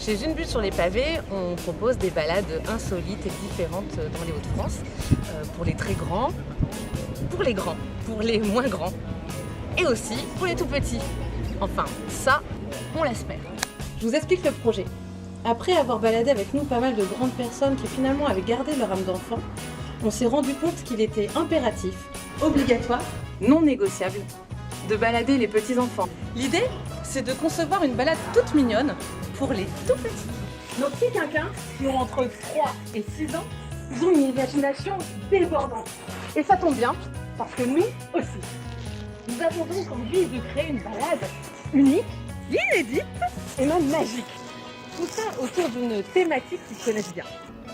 Chez Une Bulle sur les pavés, on propose des balades insolites et différentes dans les Hauts-de-France, pour les très grands, pour les grands, pour les moins grands et aussi pour les tout petits. Enfin, ça, on l'espère. Je vous explique le projet. Après avoir baladé avec nous pas mal de grandes personnes qui finalement avaient gardé leur âme d'enfant, on s'est rendu compte qu'il était impératif, obligatoire, non négociable, de balader les petits enfants. L'idée, c'est de concevoir une balade toute mignonne pour les tout petits. Nos petits quinquins, qui ont entre 3 et 6 ans, ils ont une imagination débordante. Et ça tombe bien, parce que nous aussi. Nous avons donc envie de créer une balade unique, inédite et même magique. Tout ça autour d'une thématique qu'ils connaissent bien.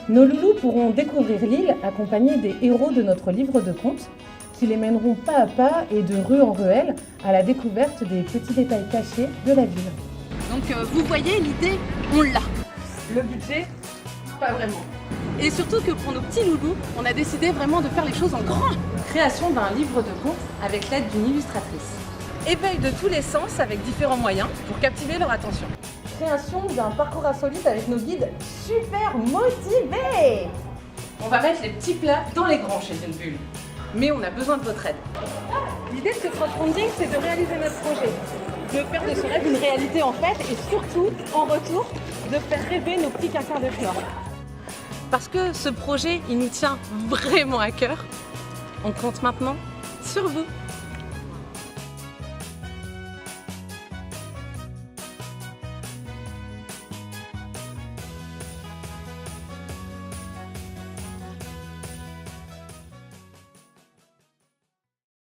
Nos loulous pourront découvrir l'île accompagnés des héros de notre livre de contes qui les mèneront pas à pas et de rue en ruelle à la découverte des petits détails cachés de la ville. Donc vous voyez, l'idée, on l'a. Le budget, pas vraiment. Et surtout que pour nos petits loulous, on a décidé vraiment de faire les choses en grand. Création d'un livre de contes avec l'aide d'une illustratrice. Éveil de tous les sens avec différents moyens pour captiver leur attention. Création d'un parcours insolite avec nos guides super motivés. On va mettre les petits plats dans les grands chez Une Bulle. Mais on a besoin de votre aide. L'idée de ce crowdfunding, c'est de réaliser notre projet. De faire de ce rêve une réalité en fait et surtout, en retour, de faire rêver nos petits quinquins de fleurs. Parce que ce projet, il nous tient vraiment à cœur. On compte maintenant sur vous.